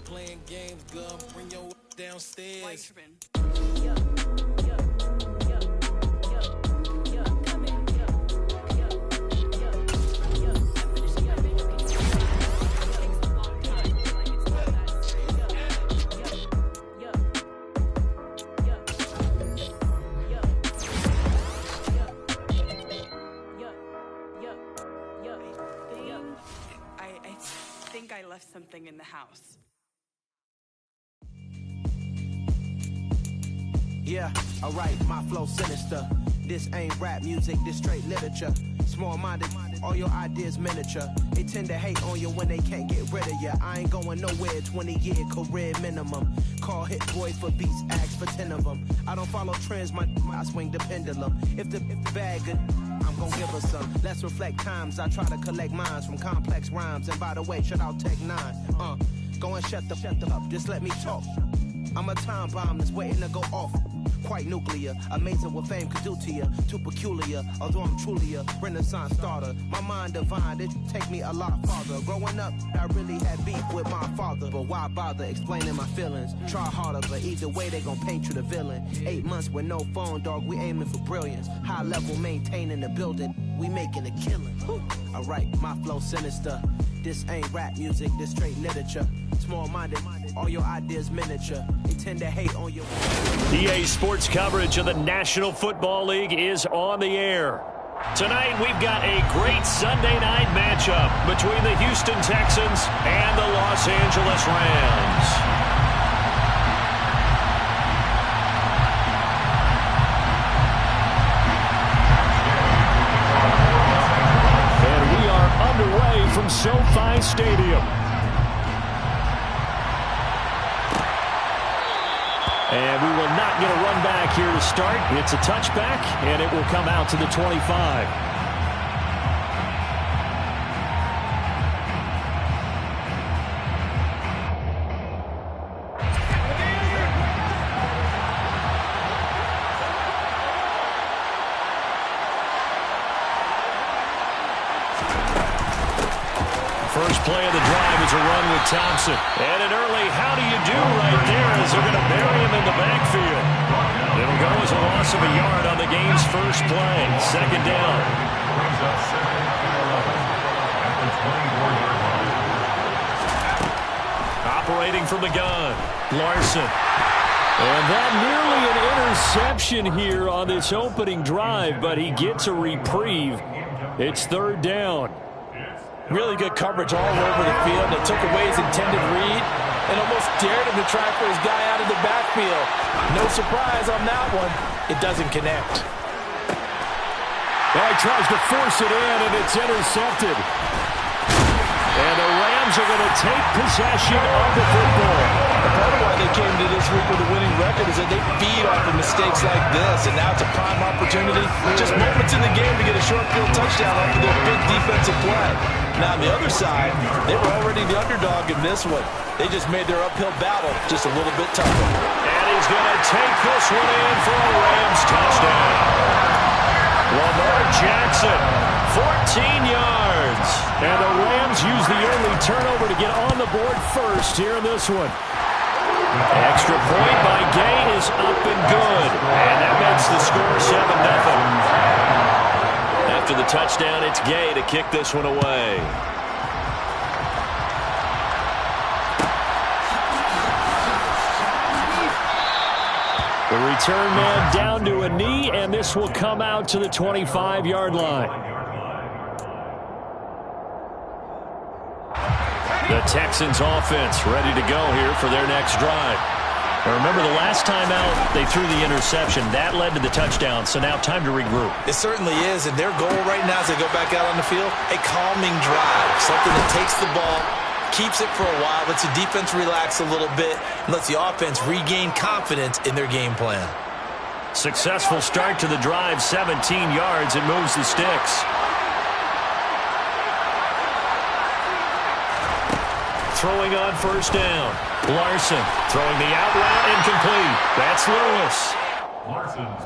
Playing games, girl, bring your downstairs. I think I left something in the house. Yeah, alright, my flow sinister. This ain't rap music, this straight literature. Small-minded, all your ideas miniature. They tend to hate on you when they can't get rid of you. I ain't going nowhere, 20-year career minimum. Call hit boys for beats, ask for 10 of them. I don't follow trends, I swing the pendulum. If the bag good, I'm gon' give her some. Let's reflect times, I try to collect minds from complex rhymes. And by the way, shout out Tech 9. Go and shut the up, just let me talk. I'm a time bomb that's waiting to go off. Quite nuclear, amazing what fame could do to you. Too peculiar, although I'm truly a renaissance starter. My mind divine, it take me a lot farther. Growing up, I really had beef with my father. But why bother explaining my feelings? Try harder, but either way they gon' paint you the villain. 8 months with no phone, dog, we aiming for brilliance. High level maintaining the building, we making a killing. Alright, my flow sinister. This ain't rap music, this straight literature. Small-minded, all your ideas miniature. They tend to hate on your... EA Sports coverage of the National Football League is on the air. Tonight, we've got a great Sunday night matchup between the Houston Texans and the Los Angeles Rams. Underway from SoFi Stadium. And we will not get a run back here to start. It's a touchback, and it will come out to the 25. First play of the drive is a run with Thompson. And an early how do you do right there as they're going to bury him in the backfield. It'll go as a loss of a yard on the game's first play. Second down. Operating from the gun, Larson. And that nearly an interception here on this opening drive, but he gets a reprieve. It's third down. Really good coverage all over the field. It took away his intended read and almost dared him to try for his guy out of the backfield. No surprise on that one. It doesn't connect. Well, he tries to force it in, and it's intercepted. And the Rams are going to take possession of the football. Part of why they came to this week with a winning record is that they feed off of mistakes like this, and now it's a prime opportunity. Just moments in the game to get a short field touchdown after their big defensive play. Now, on the other side, they were already the underdog in this one. They just made their uphill battle just a little bit tougher. And he's going to take this one in for a Rams touchdown. Lamar Jackson, 14 yards. And the Rams use the early turnover to get on the board first here in this one. Extra point by Gay is up and good. And that makes the score 7-0. After the touchdown, it's Gay to kick this one away. The return man down to a knee, and this will come out to the 25-yard line. The Texans offense ready to go here for their next drive. Now remember, the last time out, they threw the interception. That led to the touchdown, so now time to regroup. It certainly is, and their goal right now as they go back out on the field, a calming drive, something that takes the ball, keeps it for a while, lets the defense relax a little bit, and lets the offense regain confidence in their game plan. Successful start to the drive, 17 yards. It moves the sticks. Throwing on first down. Larson throwing the out route incomplete. That's Lewis.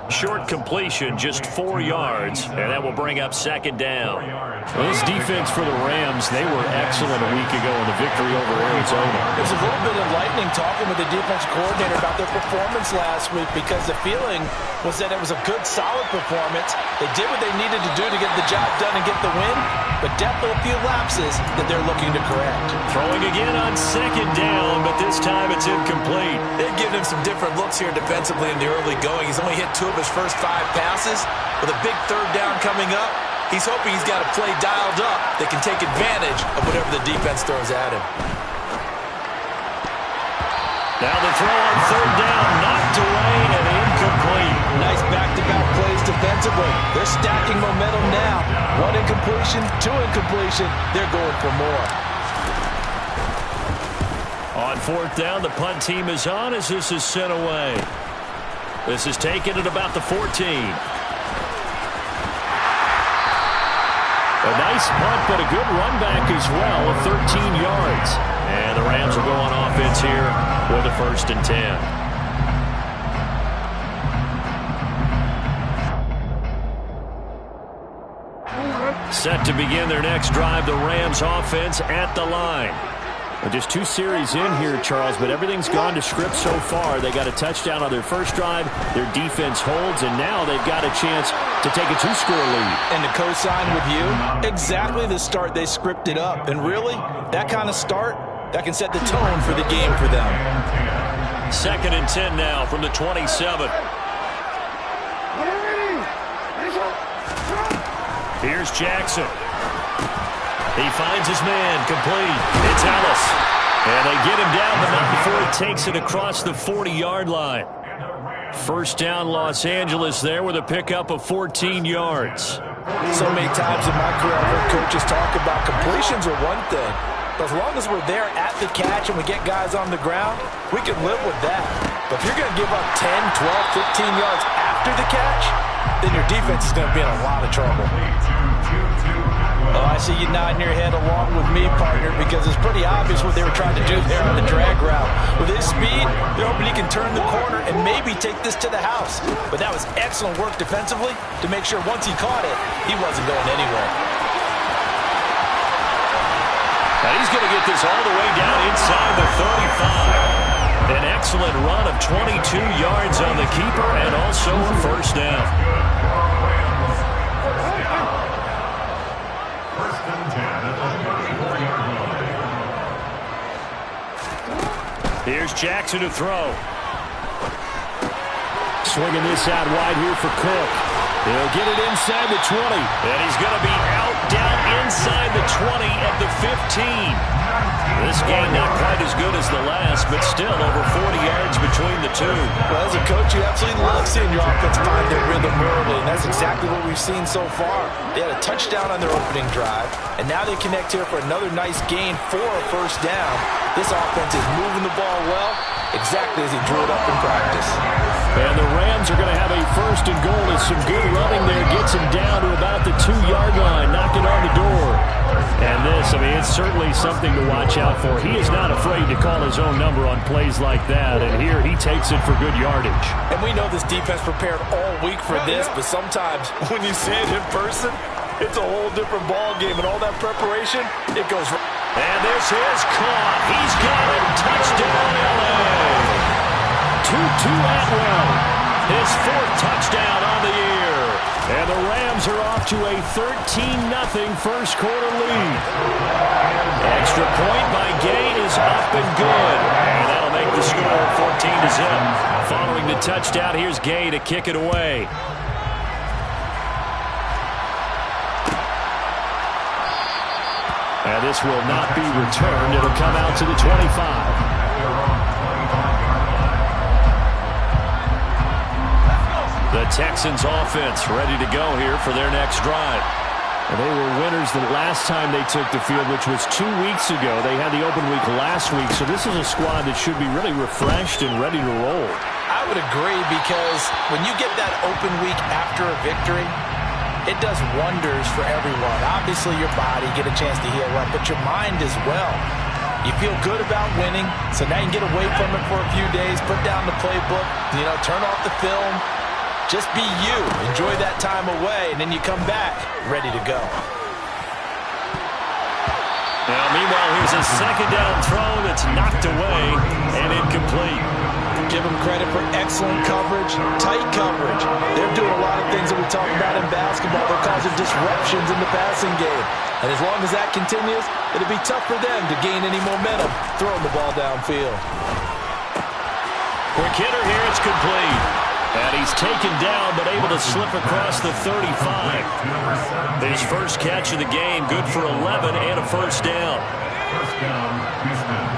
Short completion, just 4 yards, and that will bring up second down. Well, this defense for the Rams, they were excellent a week ago in the victory over Arizona. It was a little bit enlightening talking with the defense coordinator about their performance last week, because the feeling was that it was a good, solid performance. They did what they needed to do to get the job done and get the win, but definitely a few lapses that they're looking to correct. Throwing again on second down, but this time it's incomplete. They've given him some different looks here defensively in the early going. He's only hit 2 of his first 5 passes. With a big third down coming up, he's hoping he's got a play dialed up that can take advantage of whatever the defense throws at him. Now the throw on third down, knocked away and incomplete. Nice back-to-back plays defensively. They're stacking momentum now. 1 incompletion, 2 incompletion. They're going for more. On fourth down, the punt team is on as this is sent away. This is taken at about the 14. A nice punt, but a good run back as well of 13 yards. And the Rams will go on offense here with a 1st and 10. Set to begin their next drive, the Rams offense at the line. Well, just 2 series in here, Charles, but everything's gone to script so far. They got a touchdown on their first drive. Their defense holds, and now they've got a chance to take a 2-score lead. And to co-sign with you, exactly the start they scripted up. And really, that kind of start, that can set the tone for the game for them. 2nd and 10 now from the 27. Here's Jackson. He finds his man, complete. It's Ellis. And they get him down, but not before he takes it across the 40-yard line. First down, Los Angeles there with a pickup of 14 yards. So many times in my career, I've heard coaches talk about completions are one thing. But as long as we're there at the catch and we get guys on the ground, we can live with that. But if you're going to give up 10, 12, 15 yards after the catch, then your defense is going to be in a lot of trouble. Oh, I see you nodding your head along with me, partner, because it's pretty obvious what they were trying to do there on the drag route. With his speed, they're hoping he can turn the corner and maybe take this to the house. But that was excellent work defensively to make sure once he caught it, he wasn't going anywhere. Now he's going to get this all the way down inside the 35. An excellent run of 22 yards on the keeper and also a first down. Here's Jackson to throw. Swinging this out wide here for Cook. He'll get it inside the 20. And he's going to be out down inside the 20 at the 15. This game not quite as good as the last, but still over 40 yards between the two. Well, as a coach, you absolutely love seeing your offense find their rhythm early, and that's exactly what we've seen so far. They had a touchdown on their opening drive, and now they connect here for another nice gain for a first down. This offense is moving the ball well, exactly as he drew it up in practice. And the Rams are going to have a 1st and goal. It's some good running there. Gets him down to about the 2-yard line. Knocking on the door. And this, I mean, it's certainly something to watch out for. He is not afraid to call his own number on plays like that. And here he takes it for good yardage. And we know this defense prepared all week for this, but sometimes when you see it in person, it's a whole different ball game. And all that preparation, it goes right. And this is caught. He's got it. Touchdown, LA. Tutu Atwell, his 4th touchdown on the year. And the Rams are off to a 13-0 first quarter lead. Extra point by Gay is up and good. And that'll make the score 14-0. Following the touchdown, here's Gay to kick it away. And this will not be returned. It'll come out to the 25. The Texans offense ready to go here for their next drive. And they were winners the last time they took the field, which was 2 weeks ago. They had the open week last week, so this is a squad that should be really refreshed and ready to roll. I would agree, because when you get that open week after a victory, it does wonders for everyone. Obviously, your body, get a chance to heal up, but your mind as well. You feel good about winning, so now you can get away from it for a few days, put down the playbook, turn off the film, Just be you. Enjoy that time away, and then you come back ready to go. Now, meanwhile, here's a second down throw that's knocked away and incomplete. Give them credit for excellent coverage, tight coverage. They're doing a lot of things that we talk about in basketball. They're causing disruptions in the passing game. And as long as that continues, it'll be tough for them to gain any momentum throwing the ball downfield. Quick hitter here, it's complete. And he's taken down, but able to slip across the 35. His first catch of the game, good for 11 and a first down. First down, Houston.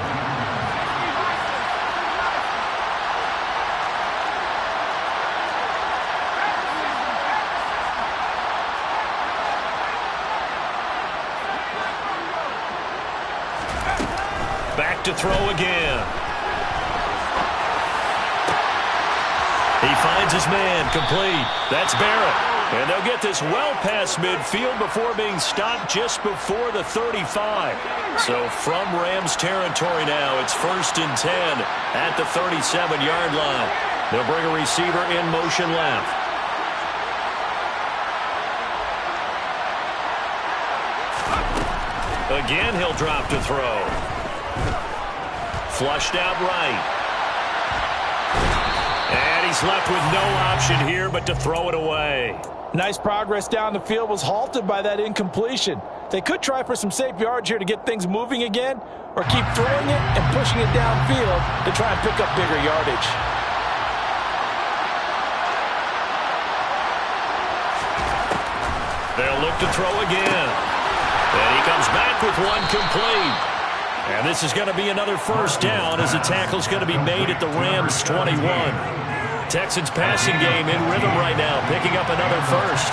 Back to throw again. He finds his man, complete. That's Barrett. And they'll get this well past midfield before being stopped just before the 35. So from Rams territory now, it's 1st and 10 at the 37-yard line. They'll bring a receiver in motion left. Again, he'll drop to throw. Flushed out right. And he's left with no option here but to throw it away. Nice progress down the field was halted by that incompletion. They could try for some safe yards here to get things moving again, or keep throwing it and pushing it downfield to try and pick up bigger yardage. They'll look to throw again. And he comes back with one complete. And this is going to be another first down as the tackle's going to be made at the Rams' 21. Texans passing game in rhythm right now, picking up another first.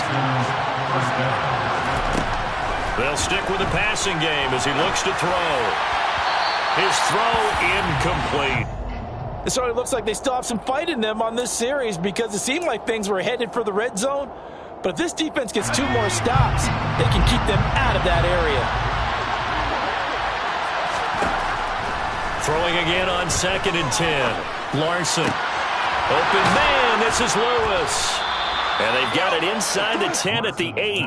They'll stick with the passing game as he looks to throw. His throw incomplete. It sort of looks like they still have some fight in them on this series because it seemed like things were headed for the red zone. But if this defense gets 2 more stops, they can keep them out of that area. Throwing again on 2nd and 10. Larson. Open man, this is Lewis. And they've got it inside the 10 at the 8.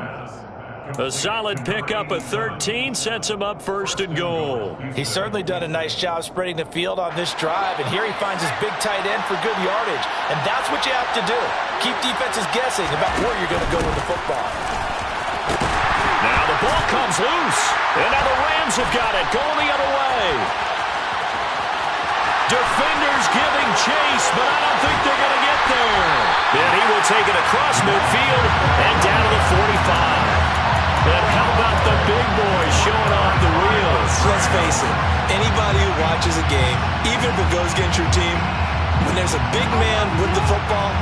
A solid pickup of 13 sets him up 1st and goal. He's certainly done a nice job spreading the field on this drive, and here he finds his big tight end for good yardage. And that's what you have to do. Keep defenses guessing about where you're going to go with the football. Now the ball comes loose, and now the Rams have got it, going the other way. Defenders giving chase, but I don't think they're going to get there. And he will take it across midfield and down to the 45. And how about the big boys showing off the wheels? Let's face it, anybody who watches a game, even if it goes against your team, when there's a big man with the football,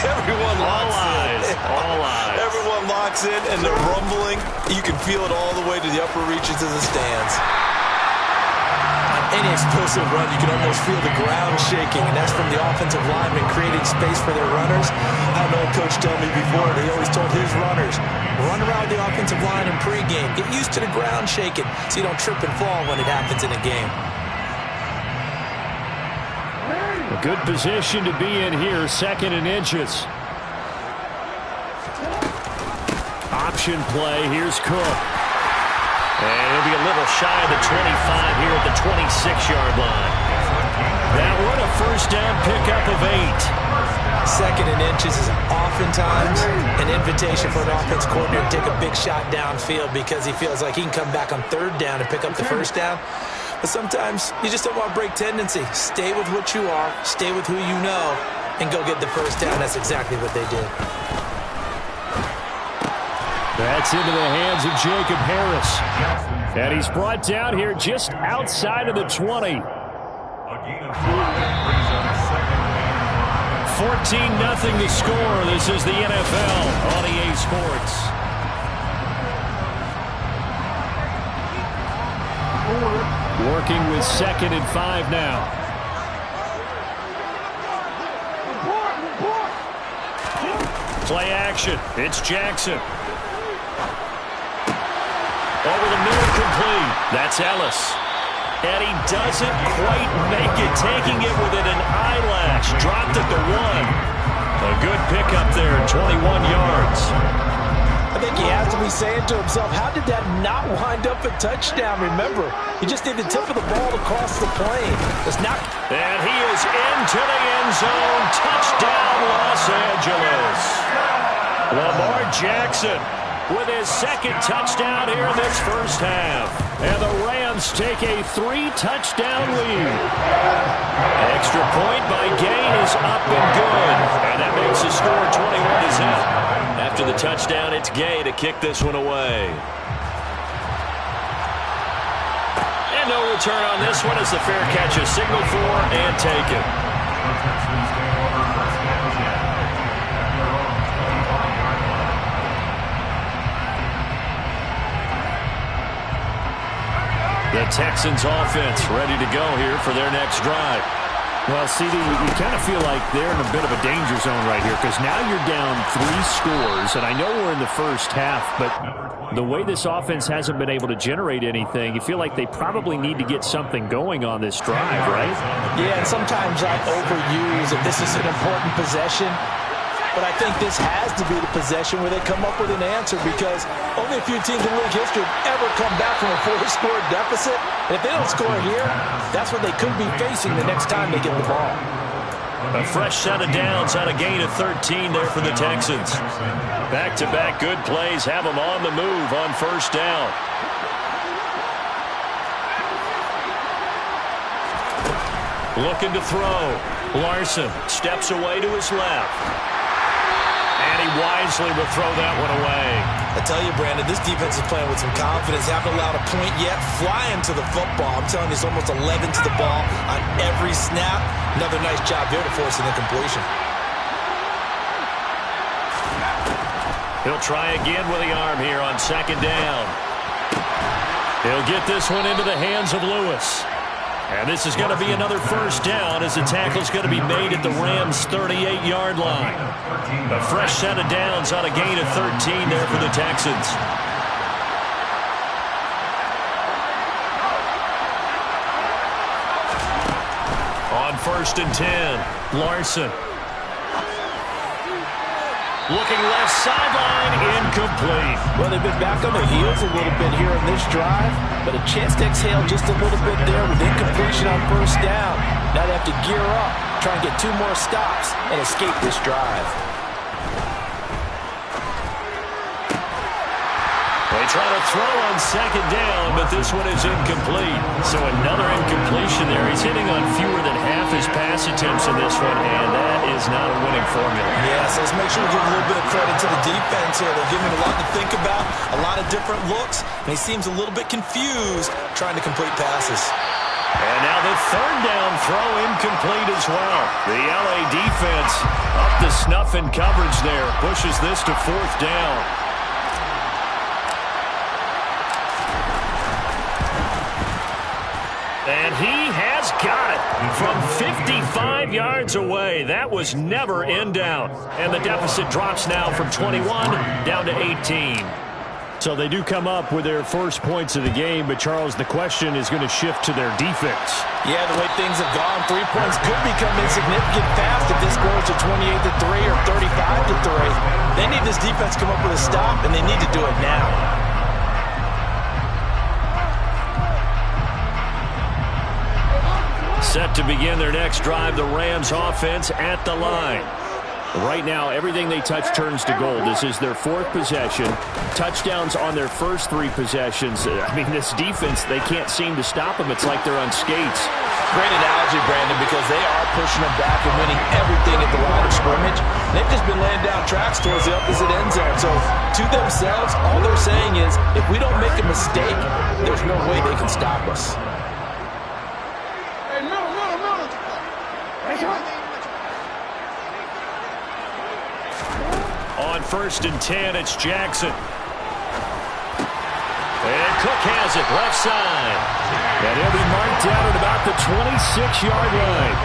everyone locks in. All eyes. Everyone locks in, and they're rumbling. You can feel it all the way to the upper reaches of the stands. Any explosive run, you can almost feel the ground shaking, and that's from the offensive linemen creating space for their runners. I know a coach told me before, he always told his runners, run around the offensive line in pregame. Get used to the ground shaking so you don't trip and fall when it happens in a game. A good position to be in here, 2nd and inches. Option play, here's Cook. And he'll be a little shy of the 25 here at the 26-yard line. That one a first down pickup of 8. 2nd and inches is oftentimes an invitation for an offense coordinator to take a big shot downfield because he feels like he can come back on 3rd down and pick up the first down. But sometimes you just don't want to break tendency. Stay with what you are, stay with who you know, and go get the first down. That's exactly what they did. That's into the hands of Jacob Harris. And he's brought down here just outside of the 20. 14-0 the score. This is the NFL on EA Sports. Working with 2nd and 5 now. Play action. It's Jackson. Over the middle, complete. That's Ellis. And he doesn't quite make it, taking it within an eyelash. Dropped at the 1. A good pickup there, 21 yards. I think he has to be saying to himself, how did that not wind up a touchdown? Remember, he just need the tip of the ball across the plane. It's not. And he is into the end zone. Touchdown, Los Angeles. Lamar Jackson with his second touchdown here in this first half. And the Rams take a 3-touchdown lead. Extra point by Gain is up and good. And that makes the score 21-0. After the touchdown, it's Gay to kick this one away. And no return on this one as the fair catch is signaled for and taken. The Texans offense ready to go here for their next drive. Well, CD, you kind of feel like they're in a bit of a danger zone right here because now you're down 3 scores, and I know we're in the first half, but the way this offense hasn't been able to generate anything, you feel like they probably need to get something going on this drive, right? Yeah, and sometimes I overuse if this is an important possession. But I think this has to be the possession where they come up with an answer because only a few teams in league history have ever come back from a 4-score deficit. And if they don't score here, that's what they could be facing the next time they get the ball. A fresh set of downs on a gain of 13 there for the Texans. Back-to-back good plays have them on the move on first down. Looking to throw. Larson steps away to his left. And he wisely will throw that one away. I tell you, Brandon, this defense is playing with some confidence. Haven't allowed a point yet. Flying to the football. I'm telling you, it's almost 11 to the ball on every snap. Another nice job there to force an incompletion. He'll try again with the arm here on second down. He'll get this one into the hands of Lewis. And this is going to be another first down as the tackle's going to be made at the Rams' 38-yard line. A fresh set of downs on a gain of 13 there for the Texans. On first and 10, Larson. Looking left sideline, incomplete. Well, they've been back on their heels a little bit here in this drive, but a chance to exhale just a little bit there with incompletion on first down. Now they have to gear up, try and get 2 more stops, and escape this drive. They try to throw on second down, but this one is incomplete. So another incompletion there. He's hitting on fewer than half his pass attempts in this one, and that is not a winning formula. Yeah, so let's make sure we give a little bit of credit to the defense here. They're giving him a lot to think about, a lot of different looks, and he seems a little bit confused trying to complete passes. And now the third down throw incomplete as well. The LA defense up to snuff in coverage there. Pushes this to fourth down. And he has got it from 55 yards away. That was never in doubt. And the deficit drops now from 21 down to 18. So they do come up with their first points of the game, but Charles, the question is going to shift to their defense. Yeah, the way things have gone, 3 points could become insignificant fast if this goes to 28-3 or 35-3. They need this defense to come up with a stop, and they need to do it now. Set to begin their next drive, the Rams offense at the line. Right now, everything they touch turns to gold. This is their 4th possession. Touchdowns on their first 3 possessions. I mean, this defense, they can't seem to stop them. It's like they're on skates. Great analogy, Brandon, because they are pushing them back and winning everything at the line of scrimmage. They've just been laying down tracks towards the opposite end zone. So, to themselves, all they're saying is, if we don't make a mistake, there's no way they can stop us. On first and 10, it's Jackson. And Cook has it, left side. And he'll be marked down at about the 26-yard line.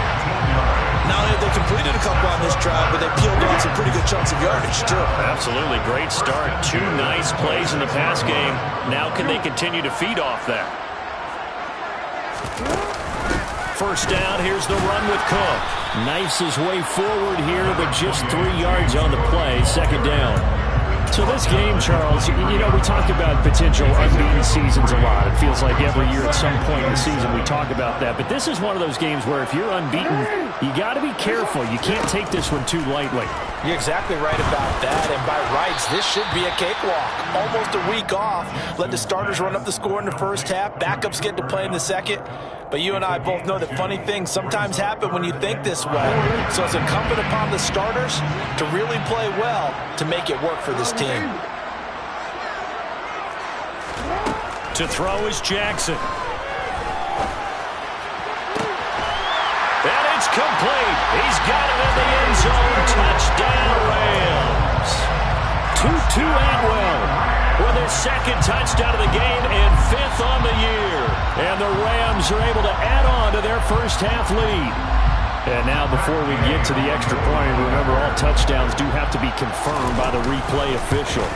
Not only have they completed a couple on this drive, but they peeled off some pretty good chunks of yardage, too. Absolutely, great start. 2 nice plays in the pass game. Now can they continue to feed off that? First down, here's the run with Cook. Knifes his way forward here, but just 3 yards on the play. Second down. So this game, Charles, you know, we talk about potential unbeaten seasons a lot. It feels like every year at some point in the season we talk about that. But this is one of those games where if you're unbeaten, you got to be careful. You can't take this one too lightly. You're exactly right about that, and by rights, this should be a cakewalk. Almost a week off. Let the starters run up the score in the first half. Backups get to play in the second. But you and I both know that funny things sometimes happen when you think this way. So it's incumbent upon the starters to really play well to make it work for this team. To throw is Jackson. And it's complete. He's got it in the end zone. Touchdown, Rams. Tutu Atwell with his second touchdown of the game and 5th on the year. And the Rams are able to add on to their first half lead. And now before we get to the extra point, remember all touchdowns do have to be confirmed by the replay official.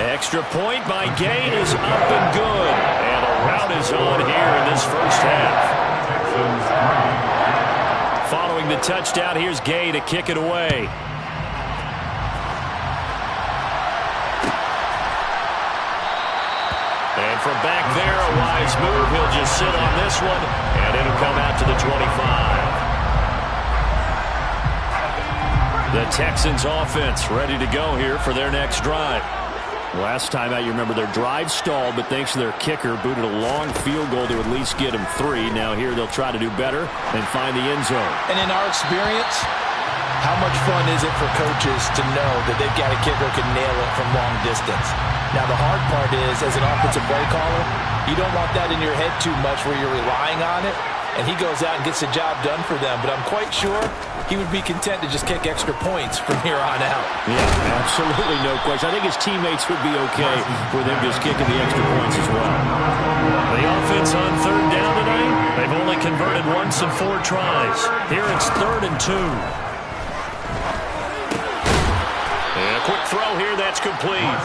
Extra point by Gain is up and good. And a rout is on here in this first half. Following the touchdown, here's Gay to kick it away. And from back there, a wise move. He'll just sit on this one, and it'll come out to the 25. The Texans offense ready to go here for their next drive. Last time out, you remember their drive stalled, but thanks to their kicker, booted a long field goal to at least get them 3. Now here they'll try to do better and find the end zone. And in our experience, how much fun is it for coaches to know that they've got a kicker who can nail it from long distance? Now the hard part is, as an offensive play caller, you don't want that in your head too much where you're relying on it, and he goes out and gets the job done for them. But I'm quite sure he would be content to just kick extra points from here on out. Yeah, absolutely no question. I think his teammates would be okay with him just kicking the extra points as well. The offense on third down tonight, they've only converted once in 4 tries. Here it's 3rd and 2. And a quick throw here, that's complete.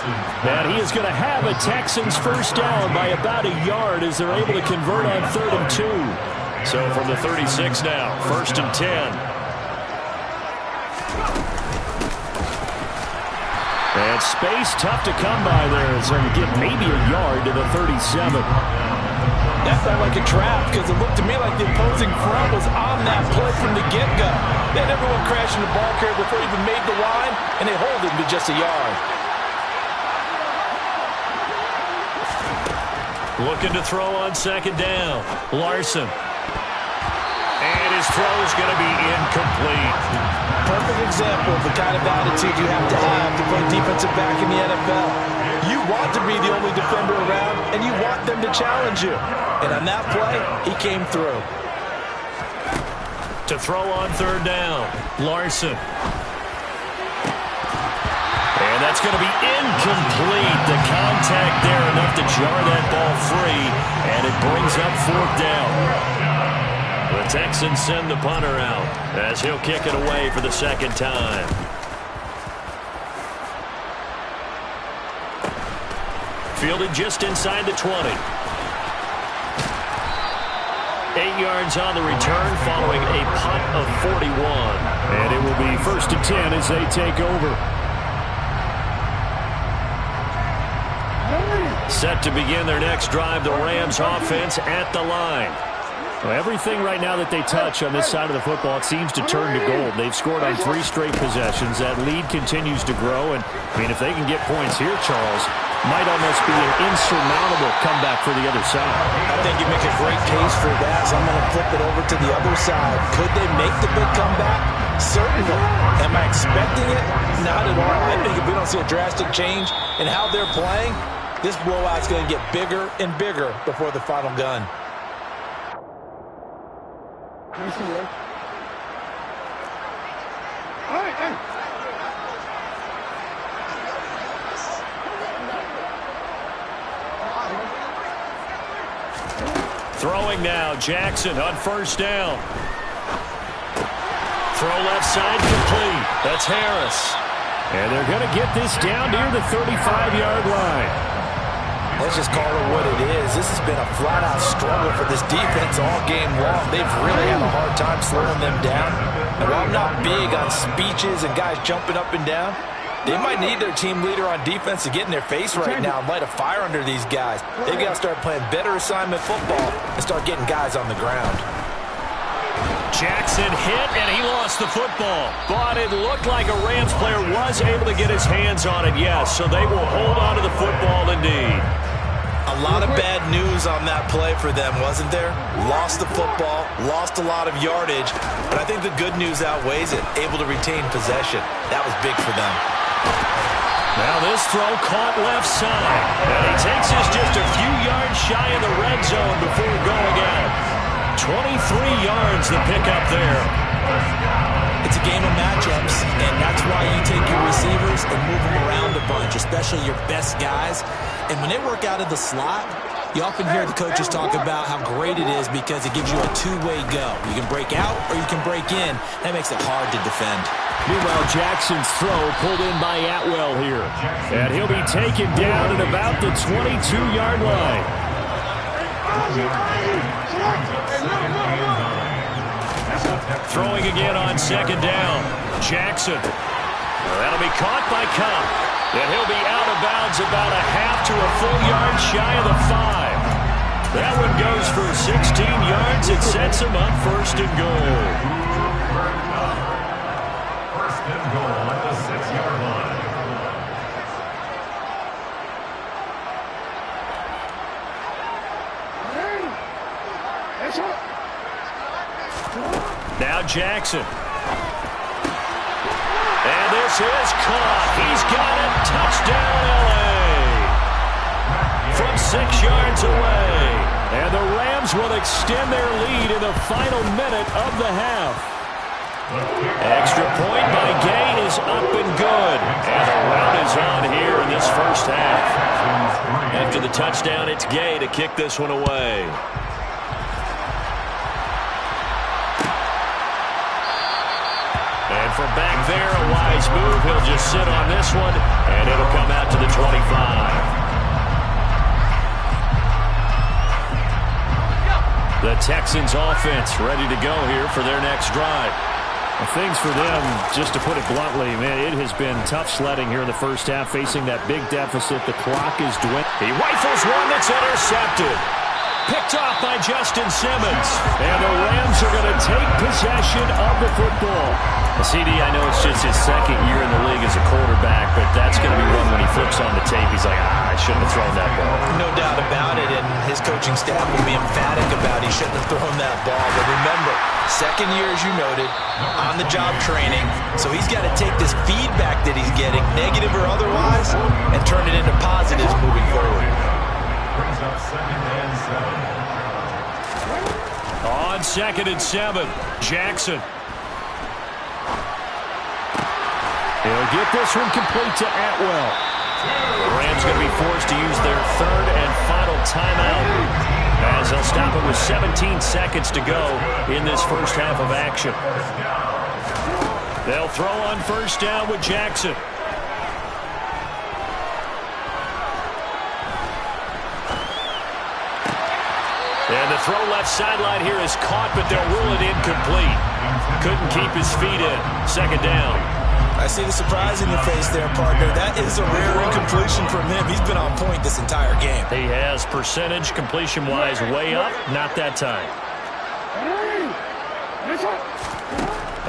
And he is going to have a Texans first down by about a yard as they're able to convert on 3rd and 2. So from the 36 now, 1st and 10. And space tough to come by there as they're going to get maybe a yard to the 37. That felt like a trap because it looked to me like the opposing front was on that play from the get-go. They had everyone crashing the ball carrier before he even made the line, and they hold him to just a yard. Looking to throw on 2nd down. Larson. And his throw is going to be incomplete. Perfect example of the kind of attitude you have to play defensive back in the NFL. You want to be the only defender around, and you want them to challenge you. And on that play, he came through. To throw on 3rd down, Larson. And that's going to be incomplete. The contact there enough to jar that ball free, and it brings up 4th down. The Texans send the punter out as he'll kick it away for the 2nd time. Fielded just inside the 20. 8 yards on the return following a punt of 41. And it will be 1st and 10 as they take over. Set to begin their next drive, the Rams offense at the line. Well, everything right now that they touch on this side of the football, it seems to turn to gold. They've scored on 3 straight possessions. That lead continues to grow. And, I mean, if they can get points here, Charles, might almost be an insurmountable comeback for the other side. I think you make a great case for that, so I'm going to flip it over to the other side. Could they make the big comeback? Certainly. Am I expecting it? Not at all. I think if we don't see a drastic change in how they're playing, this blowout's going to get bigger and bigger before the final gun. Throwing now, Jackson on 1st down. Throw left side complete. That's Harris. And they're going to get this down near the 35-yard line. let's just call it what it is. This has been a flat-out struggle for this defense all game long. They've really had a hard time slowing them down. And while I'm not big on speeches and guys jumping up and down, they might need their team leader on defense to get in their face right now and light a fire under these guys. They've got to start playing better assignment football and start getting guys on the ground. Jackson hit, and he lost the football. But it looked like a Rams player was able to get his hands on it, yes. So they will hold on to the football indeed. A lot of bad news on that play for them, wasn't there? Lost the football, lost a lot of yardage, but I think the good news outweighs it. Able to retain possession. That was big for them. Now this throw caught left side. And he takes us just a few yards shy of the red zone before going out. 23 yards the pickup there. It's a game of matchups, and that's why you take your receivers and move them around a bunch, especially your best guys. And when they work out of the slot, you often hear the coaches talk about how great it is because it gives you a two-way go. You can break out or you can break in. That makes it hard to defend. Meanwhile, Jackson's throw pulled in by Atwell here. And he'll be taken down at about the 22-yard line. Throwing again on second down. Jackson. That'll be caught by Cobb. And he'll be out of bounds about a half to a full yard shy of the 5. That one goes for 16 yards. It sets him up first and goal. First and goal at the 6-yard line. Now Jackson. And this is caught. He's got it. Touchdown, L.A. From 6 yards away. And the Rams will extend their lead in the final minute of the half. Extra point by Gay is up and good. And the rout is on here in this first half. After the touchdown, it's Gay to kick this one away. And from back there, a wise move. He'll just sit on this one, and it'll come out to the 25. The Texans offense ready to go here for their next drive. Well, things for them, just to put it bluntly, man, it has been tough sledding here in the first half, facing that big deficit. The clock is dwindling. He rifles one that's intercepted. Picked off by Justin Simmons. And the Rams are going to take possession of the football. CD, I know it's just his second year in the league as a quarterback, but that's going to be one when he flips on the tape. He's like, I shouldn't have thrown that ball. No doubt about it, and his coaching staff will be emphatic about he shouldn't have thrown that ball. But remember, second year, as you noted, on-the-job training. So he's got to take this feedback that he's getting, negative or otherwise, and turn it into positives moving forward. Brings up 2nd and 7. On 2nd and 7, Jackson. He'll get this one complete to Atwell. The Rams going to be forced to use their third and final timeout as they'll stop it with 17 seconds to go in this first half of action. They'll throw on first down with Jackson. And the throw left sideline here is caught, but they'll rule it incomplete. Couldn't keep his feet in. Second down. I see the surprise in your face there, partner. That is a rare incompletion from him. He's been on point this entire game. He has percentage completion-wise way up. Not that time.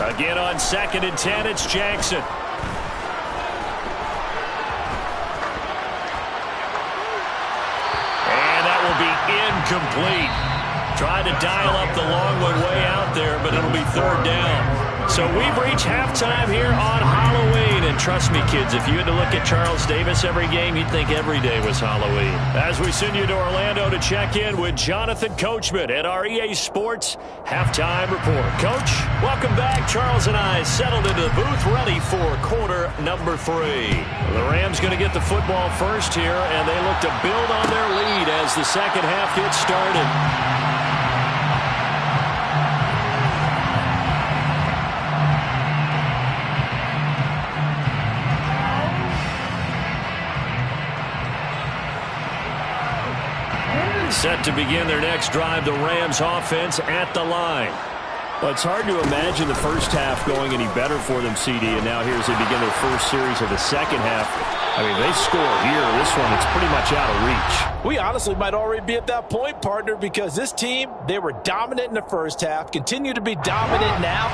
Again on 2nd and 10, it's Jackson. And that will be incomplete. Tried to dial up the long one way out there, but it'll be third down. So we've reached halftime here on Halloween. And trust me, kids, if you had to look at Charles Davis every game, you'd think every day was Halloween. As we send you to Orlando to check in with Jonathan Coachman at our EA Sports Halftime Report. Coach, welcome back. Charles and I settled into the booth ready for quarter number 3. The Rams going to get the football first here, and they look to build on their lead as the second half gets started. Set to begin their next drive, the Rams offense at the line. Well, it's hard to imagine the first half going any better for them, CD, and now here as they begin their first series of the second half. I mean, they score here. This one, it's pretty much out of reach. We honestly might already be at that point, partner, because this team, they were dominant in the first half, continue to be dominant now,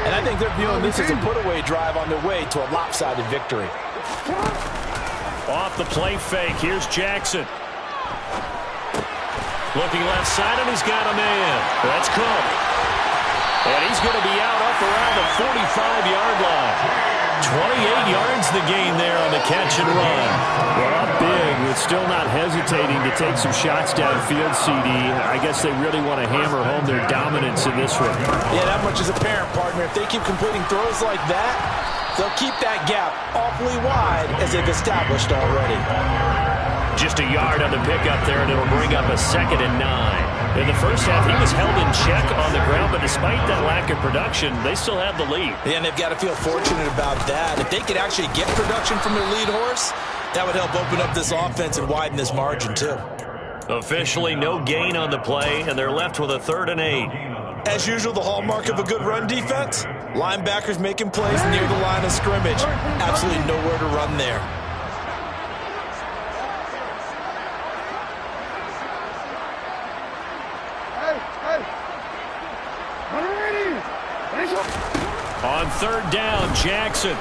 and I think they're viewing this as a put-away drive on their way to a lopsided victory. Off the play fake, here's Jackson. Looking left side, and he's got a man. That's Cook. And he's going to be out up around the 45-yard line. 28 yards the gain there on the catch and run. Well, up big, but still not hesitating to take some shots downfield, CD. I guess they really want to hammer home their dominance in this one. Yeah, that much is apparent, partner. If they keep completing throws like that, they'll keep that gap awfully wide as they've established already. Just a yard on the pickup there, and it'll bring up a 2nd and 9. In the first half, he was held in check on the ground, but despite that lack of production, they still have the lead. Yeah, and they've got to feel fortunate about that. If they could actually get production from their lead horse, that would help open up this offense and widen this margin, too. Officially, no gain on the play, and they're left with a 3rd and 8. As usual, the hallmark of a good run defense, linebackers making plays near the line of scrimmage. Absolutely nowhere to run there. On 3rd down, Jackson.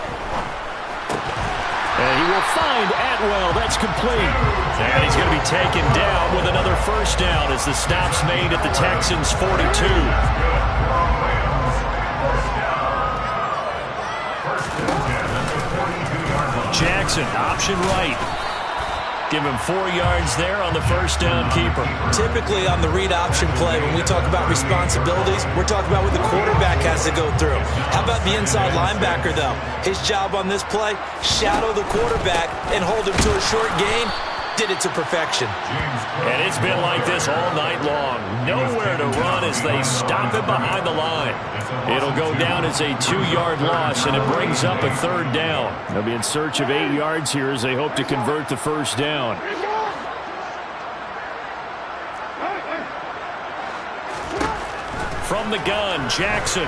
And he will find Atwell. That's complete. And he's going to be taken down with another 1st down as the stop's made at the Texans' 42. Jackson, option right. Give him 4 yards there on the 1st down keeper. Typically on the read option play, when we talk about responsibilities, we're talking about what the quarterback has to go through. How about the inside linebacker, though? His job on this play, shadow the quarterback and hold him to a short gain. Did it to perfection. And it's been like this all night long. Nowhere to run as they stop him behind the line. It'll go down as a 2-yard loss, and it brings up a 3rd down. They'll be in search of 8 yards here as they hope to convert the 1st down. From the gun, Jackson.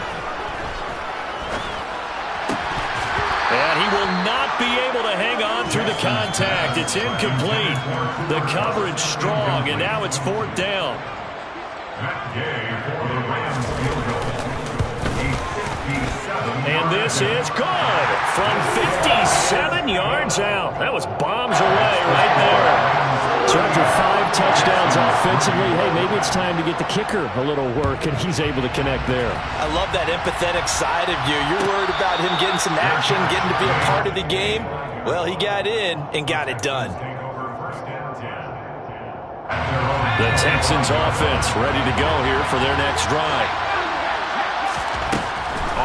And he will not be able to hang on through the contact. It's incomplete. The coverage strong, and now it's 4th down. And this is good from 57 yards out. That was bombs away right there. So after 5 touchdowns offensively, hey, maybe it's time to get the kicker a little work, and he's able to connect there. I love that empathetic side of you. You're worried about him getting some action, getting to be a part of the game. Well, he got in and got it done. The Texans offense ready to go here for their next drive.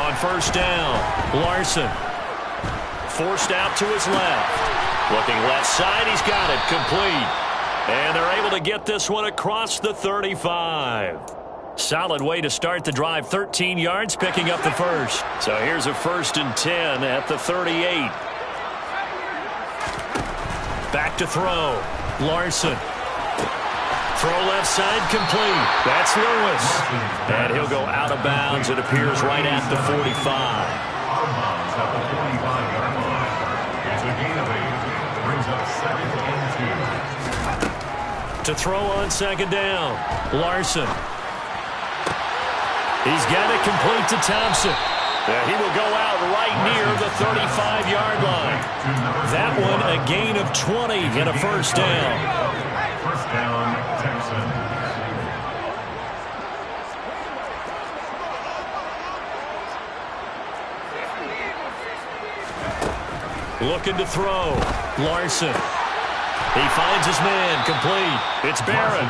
On 1st down, Larson. Forced out to his left. Looking left side, he's got it complete. And they're able to get this one across the 35. Solid way to start the drive. 13 yards, picking up the 1st. So here's a 1st and 10 at the 38. Back to throw. Larson. Throw left side complete. That's Lewis. And he'll go out of bounds. It appears right at the 45. Out of bounds at the 45-yard line. It's a gain of 8. Brings up 2nd and 2. To throw on 2nd down. Larson. He's got it complete to Thompson. And he will go out right near the 35-yard line. That one a gain of 20 and a 1st down. 1st down, Texans. Looking to throw. Larson. He finds his man complete. It's Barron.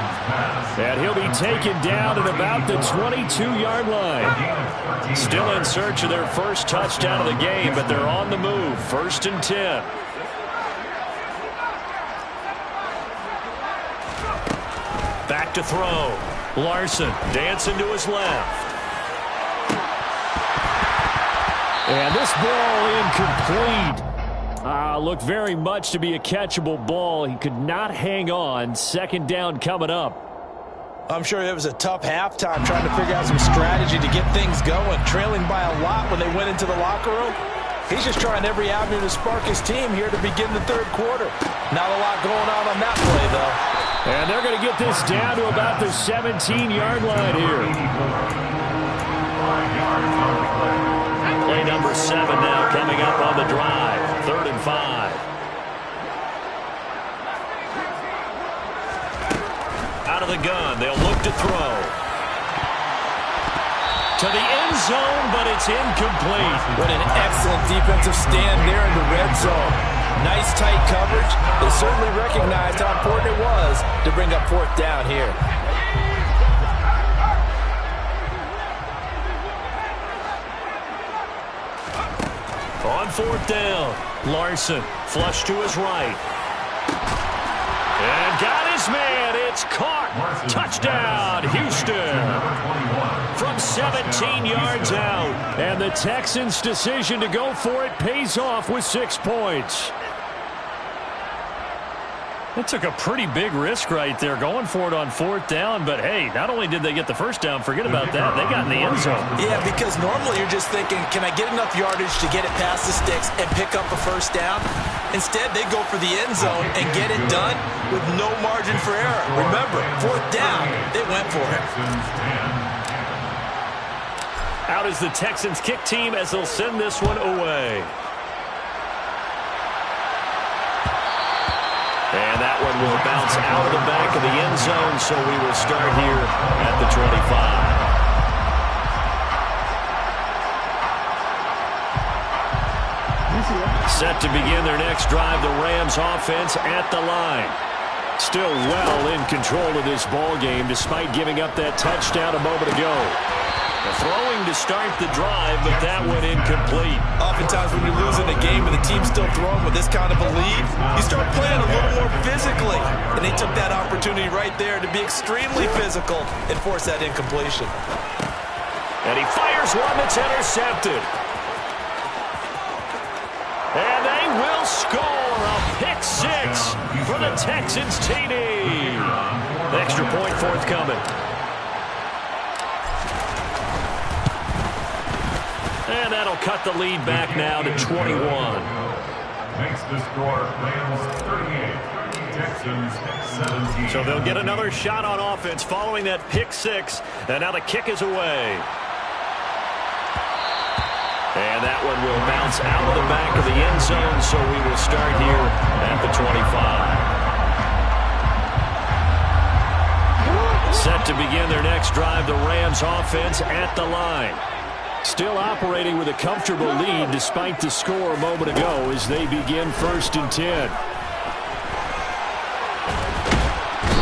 And he'll be taken down at about the 22-yard line. Still in search of their 1st touchdown of the game, but they're on the move. 1st and 10. Back to throw. Larson dancing to his left. And this ball incomplete. Looked very much to be a catchable ball. He could not hang on. Second down coming up. I'm sure it was a tough halftime trying to figure out some strategy to get things going, trailing by a lot when they went into the locker room. He's just trying every avenue to spark his team here to begin the third quarter. Not a lot going on that play, though. And they're going to get this down to about the 17-yard line here. Play number 7 now coming up on the drive. 3rd and 5. Out of the gun, they'll look to throw. To the end zone, but it's incomplete. What an excellent defensive stand there in the red zone. Nice tight coverage. They certainly recognized how important it was to bring up 4th down here. On 4th down, Larson flush to his right. And got his man. It's caught. Touchdown, Houston. From 17 yards out. And the Texans' decision to go for it pays off with 6 points. They took a pretty big risk right there going for it on 4th down. But, hey, not only did they get the first down, forget about that, they got in the end zone. Yeah, because normally you're just thinking, can I get enough yardage to get it past the sticks and pick up a first down? Instead, they go for the end zone and get it done with no margin for error. Remember, 4th down, they went for it. Out is the Texans kick team as they'll send this one away. And that one will bounce out of the back of the end zone, so we will start here at the 25. Set to begin their next drive, the Rams offense at the line. Still well in control of this ball game despite giving up that touchdown a moment ago. Throwing to start the drive, but that went incomplete. Oftentimes when you're losing a game and the team's still throwing with this kind of a lead, you start playing a little more physically. And they took that opportunity right there to be extremely physical and force that incompletion. And he fires one that's intercepted. And they will score a pick 6 for the Texans TD. Extra point forthcoming. And that'll cut the lead back now to 21. Makes the score Rams 38, Texans 17. So they'll get another shot on offense following that pick 6. And now the kick is away. And that one will bounce out of the back of the end zone, so we will start here at the 25. Set to begin their next drive, the Rams offense at the line. Still operating with a comfortable lead despite the score a moment ago as they begin 1st and 10.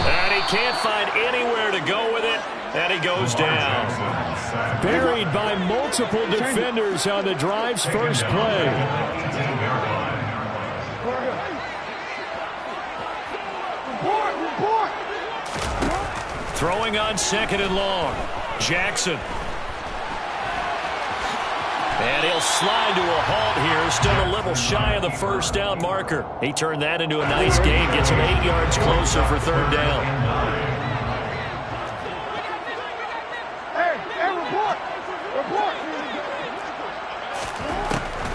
And he can't find anywhere to go with it, and he goes down. Buried by multiple defenders on the drive's first play. Throwing on 2nd and long. Jackson. And he'll slide to a halt here, still a little shy of the first down marker. He turned that into a nice gain, gets him 8 yards closer for 3rd down.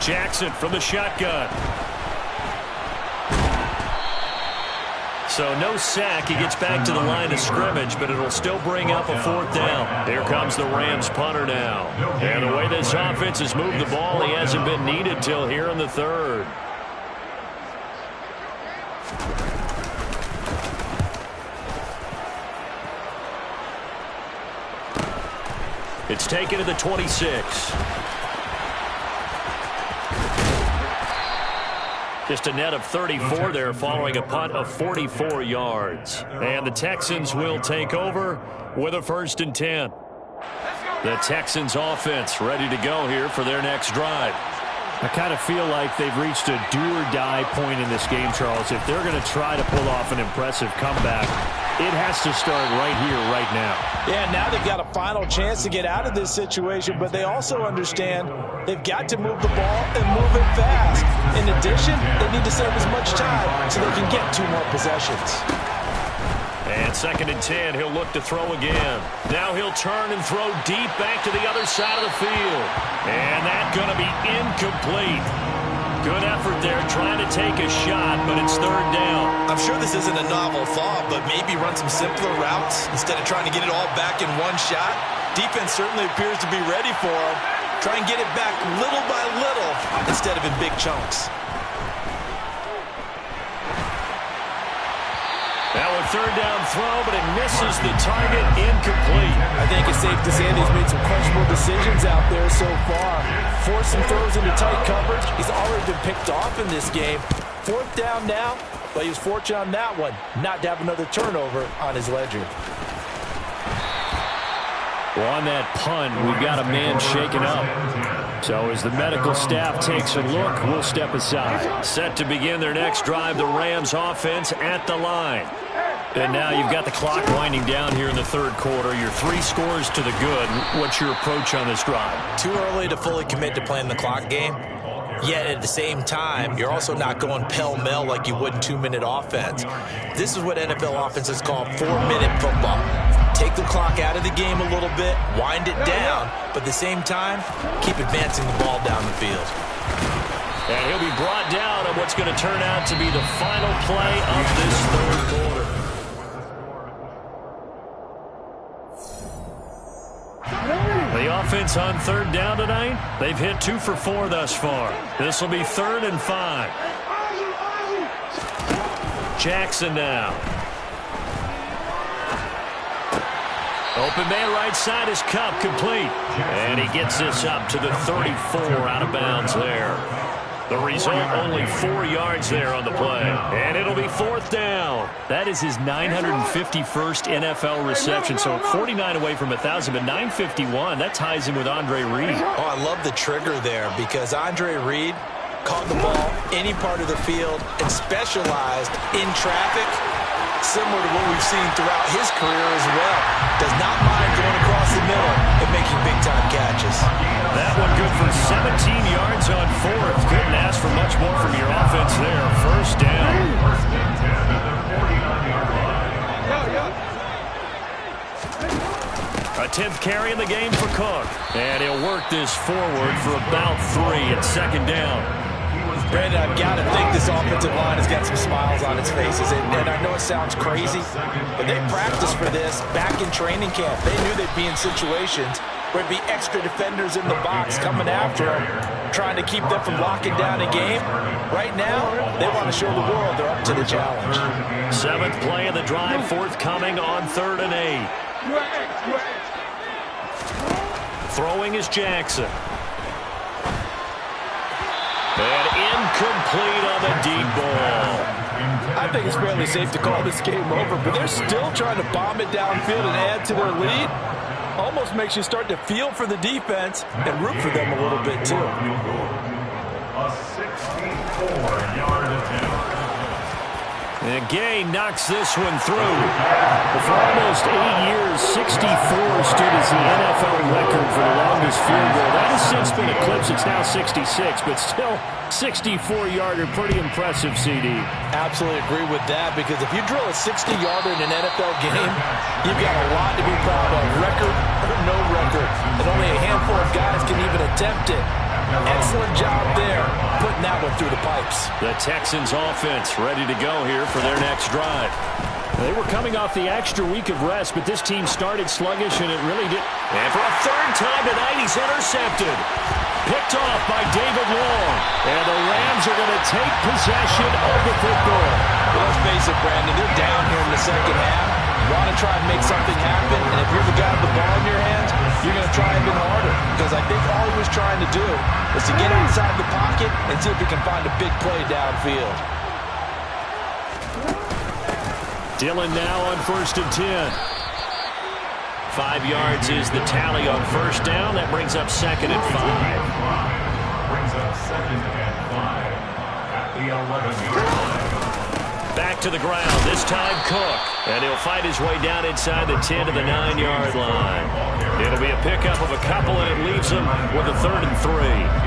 Jackson from the shotgun. So no sack. He gets back to the line of scrimmage, but it'll still bring up a 4th down. Here comes the Rams punter now. And the way this offense has moved the ball, he hasn't been needed till here in the 3rd. It's taken to the 26. Just a net of 34 there following a punt of 44 yards. And the Texans will take over with a 1st and 10. The Texans offense ready to go here for their next drive. I kind of feel like they've reached a do-or-die point in this game, Charles. If they're going to try to pull off an impressive comeback, It has to start right here, right now. Yeah, now they've got a final chance to get out of this situation, but they also understand they've got to move the ball and move it fast. In addition, they need to save as much time so they can get 2 more possessions. And 2nd and 10, he'll look to throw again. Now he'll turn and throw deep back to the other side of the field. And that's going to be incomplete. Good effort there, trying to take a shot, but it's 3rd down. I'm sure this isn't a novel thought, but maybe run some simpler routes instead of trying to get it all back in one shot. Defense certainly appears to be ready for him. Try and get it back little by little instead of in big chunks. Now a 3rd down throw, but it misses the target, incomplete. I think it's safe to say that he's made some questionable decisions out there so far. Forcing throws into tight coverage. He's already been picked off in this game. 4th down now, but he was fortunate on that one, not to have another turnover on his ledger. Well, on that punt, we've got a man shaken up. So as the medical staff takes a look, we'll step aside. Set to begin their next drive, the Rams offense at the line. And now you've got the clock winding down here in the 3rd quarter. Your 3 scores to the good. What's your approach on this drive? Too early to fully commit to playing the clock game. Yet at the same time, you're also not going pell-mell like you would in 2-minute offense. This is what NFL offenses call 4-minute football. Take the clock out of the game a little bit, wind it down, but at the same time, keep advancing the ball down the field. And he'll be brought down on what's going to turn out to be the final play of this 3rd quarter. The offense on 3rd down tonight, they've hit 2 for 4 thus far. This will be 3rd and 5. Jackson now. Open man right side is Kupp, complete. And he gets this up to the 34, out of bounds there. The result, only 4 yards there on the play. And it'll be 4th down. That is his 951st NFL reception. So 49 away from 1,000, but 951. That ties him with Andre Reed. Oh, I love the trigger there because Andre Reed caught the ball any part of the field and specialized in traffic, similar to what we've seen throughout his career as well. Does not mind going across the middle and making big-time catches. That one good for 17 yards on 4th. Couldn't ask for much more from your offense there. 1st down. A 10th carry in the game for Cook. And he'll work this forward for about 3 at 2nd down. Brandon, I've got to think this offensive line has got some smiles on its faces. And I know it sounds crazy, but they practiced for this back in training camp. They knew they'd be in situations where it'd be extra defenders in the box coming after them, trying to keep them from locking down a game. Right now, they want to show the world they're up to the challenge. 7th play of the drive, forthcoming on 3rd and 8. Throwing is Jackson. And incomplete on the deep ball. I think it's fairly safe to call this game over, but they're still trying to bomb it downfield and add to their lead. Almost makes you start to feel for the defense and root for them a little bit, too. A 64-yard attempt. And Gay knocks this one through. For almost 8 years, 64 stood as the NFL record for the longest field goal. That has since been eclipsed. It's now 66, but still 64-yarder. Pretty impressive, CD. Absolutely agree with that, because if you drill a 60-yarder in an NFL game, you've got a lot to be proud of, record or no record. And only a handful of guys can even attempt it. Excellent job there, putting that one through the pipes. The Texans offense ready to go here for their next drive. They were coming off the extra week of rest, but this team started sluggish, and it really did. And for a 3rd time tonight, he's intercepted. Picked off by David Long. And the Rams are going to take possession of the football. Well, let's face it, Brandon, they're down here in the 2nd half. You want to try and make something happen, and if you're the guy with the ball in your hands, you're going to try even harder, because I think all he was trying to do was to get outside the pocket and see if he can find a big play downfield. Dillon now on 1st and 10. 5 yards is the tally on 1st down. That brings up 2nd and 5. Brings up 2nd and 5 at the 11-yard line. Back to the ground, this time Cook. And he'll fight his way down inside the 10 to the 9-yard line. It'll be a pickup of a couple, and it leaves him with a 3rd and 3.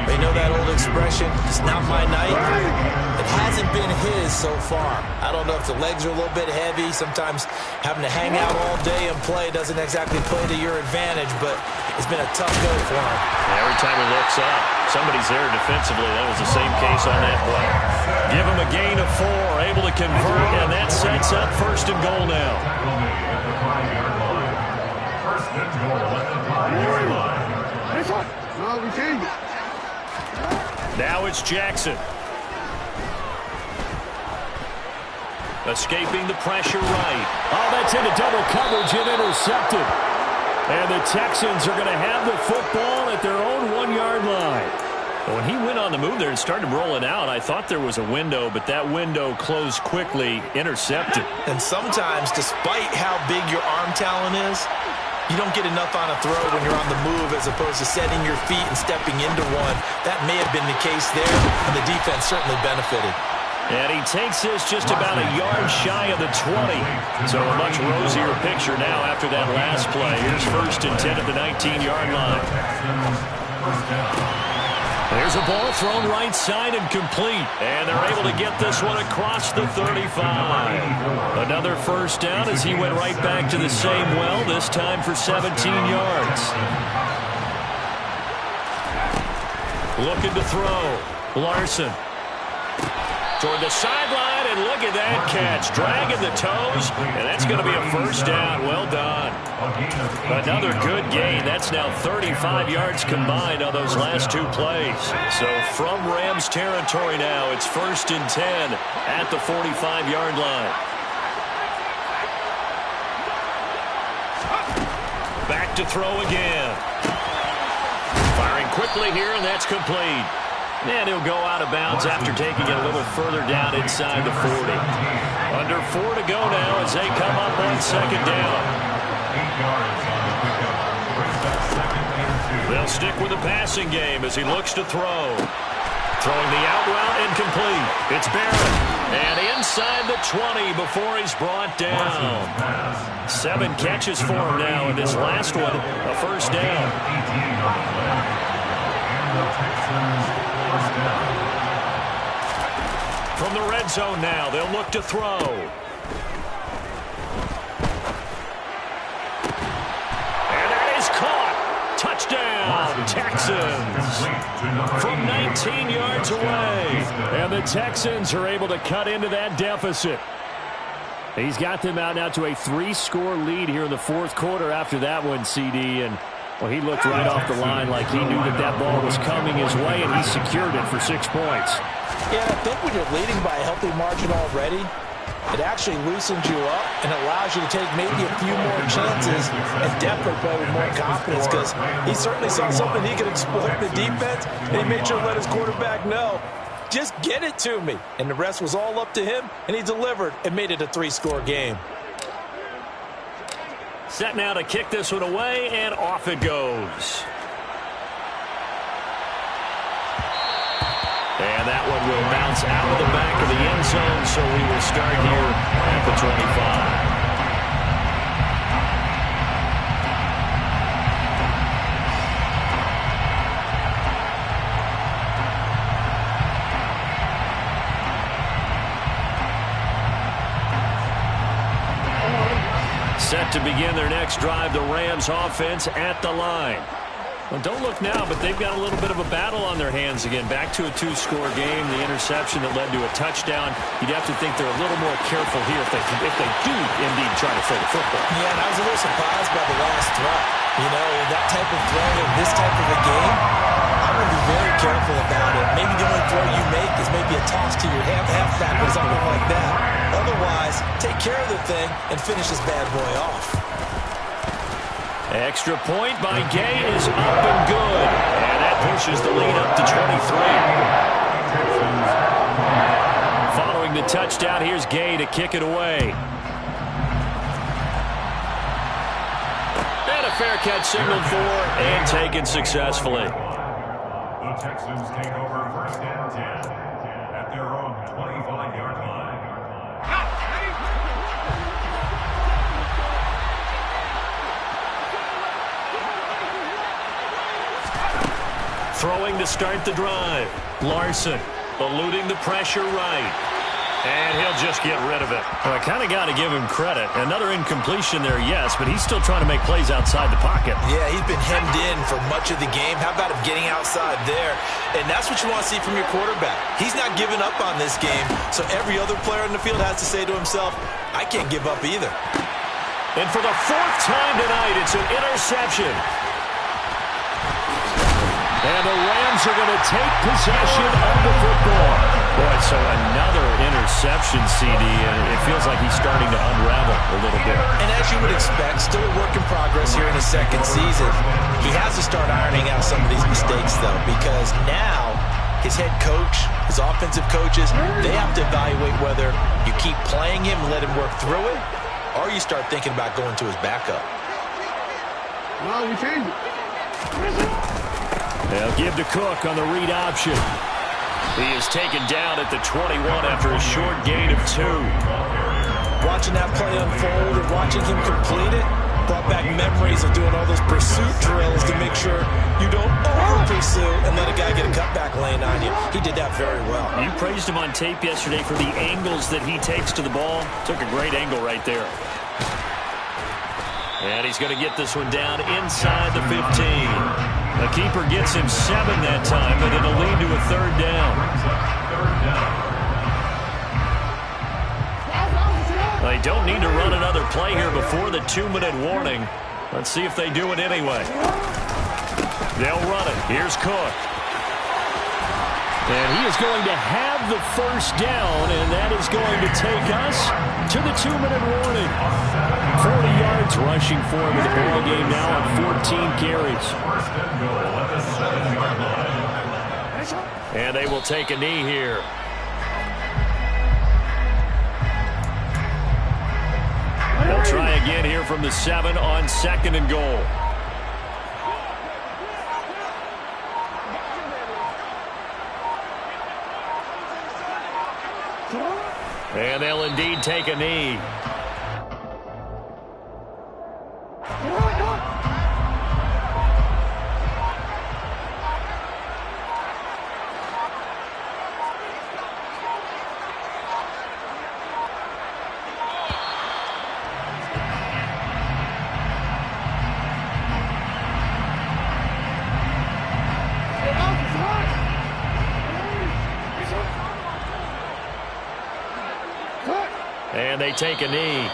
They know that old expression, it's not my night. It hasn't been his so far. I don't know if the legs are a little bit heavy. Sometimes having to hang out all day and play doesn't exactly play to your advantage, but it's been a tough go for him. Every time he looks up, somebody's there defensively. That was the same case on that play. Give him a gain of 4, able to convert, and that sets up 1st and goal now. First and goal at the 5-yard line. Now it's Jackson. Escaping the pressure right. Oh, that's into double coverage and intercepted. And the Texans are going to have the football at their own 1-yard line. When he went on the move there and started rolling out, I thought there was a window, but that window closed quickly, intercepted. And sometimes, despite how big your arm talent is, you don't get enough on a throw when you're on the move as opposed to setting your feet and stepping into one. That may have been the case there, and the defense certainly benefited. And he takes this just about a yard shy of the 20. So a much rosier picture now after that last play. Here's 1st and 10 at the 19-yard line. There's a ball thrown right side and complete. And they're able to get this one across the 35. Another 1st down as he went right back to the same well, this time for 17 yards. Looking to throw. Larson. Toward the sideline, and look at that catch. Dragging the toes, and that's going to be a 1st down. Well done. Another good gain. That's now 35 yards combined on those last 2 plays. So from Rams territory now, it's 1st and 10 at the 45-yard line. Back to throw again. Firing quickly here, and that's complete. And he'll go out of bounds after taking it a little further down inside the 40. Under 4 to go now as they come up on 2nd down. 8 yards on the pickup. They'll stick with the passing game as he looks to throw. Throwing the out route incomplete. It's Barrett. And inside the 20 before he's brought down. 7 catches for him now, and this last one, a 1st down. From the red zone now, they'll look to throw. And that is caught. Touchdown, Texans. From 19 yards away. And the Texans are able to cut into that deficit. He's got them out now to a 3-score lead here in the 4th quarter after that one, CD. And well, he looked right off the line like he knew that that ball was coming his way, and he secured it for 6 points. Yeah, I think when you're leading by a healthy margin already, it actually loosens you up and allows you to take maybe a few more chances and definitely play with more confidence because he certainly saw something he could exploit in the defense, and he made sure to let his quarterback know, just get it to me. And the rest was all up to him, and he delivered and made it a 3-score game. Set now to kick this one away, and off it goes. And that one will bounce out of the back of the end zone, so we will start here at the 25. Set to begin their next drive, the Rams offense at the line. Well, don't look now, but they've got a little bit of a battle on their hands again. Back to a 2-score game, the interception that led to a touchdown. You'd have to think they're a little more careful here if they do indeed try to throw the football. Yeah, and I was a little surprised by the last throw. You know, that type of throw in this type of a game, I'm going to be very careful about it. Maybe the only throw you make is maybe a toss to your halfback or something like that. Otherwise, take care of the thing and finish this bad boy off. Extra point by Gay is up and good. And that pushes the lead up to 23. Following the touchdown, here's Gay to kick it away. And a fair catch signaled for and taken successfully. The Texans take over 1st and 10 at their own 25-yard line. Throwing to start the drive. Larson eluding the pressure right. And he'll just get rid of it. Well, I kind of got to give him credit. Another incompletion there, yes, but he's still trying to make plays outside the pocket. Yeah, he's been hemmed in for much of the game. How about him getting outside there? And that's what you want to see from your quarterback. He's not giving up on this game, so every other player in the field has to say to himself, I can't give up either. And for the fourth time tonight, it's an interception. And the Rams are going to take possession of the football. Boy, so another interception, CD, and it feels like he's starting to unravel a little bit. And as you would expect, still a work in progress here in his second season. He has to start ironing out some of these mistakes, though, because now his head coach, his offensive coaches, they have to evaluate whether you keep playing him and let him work through it, or you start thinking about going to his backup. No, we changed it. They'll give to Cook on the read option. He is taken down at the 21 after a short gain of 2. Watching that play unfold and watching him complete it brought back memories of doing all those pursuit drills to make sure you don't over-pursue and let a guy get a cutback lane on you. He did that very well. You praised him on tape yesterday for the angles that he takes to the ball. Took a great angle right there. And he's going to get this one down inside the 15. The keeper gets him 7 that time, but it'll lead to a third down. They don't need to run another play here before the 2-minute warning. Let's see if they do it anyway. They'll run it. Here's Cook. And he is going to have the first down, and that is going to take us to the 2-minute warning. 40 yards rushing for him in the ball game now on 14 carries. And they will take a knee here. They'll try again here from the 7 on 2nd and goal. And they'll indeed take a knee. And they take a knee.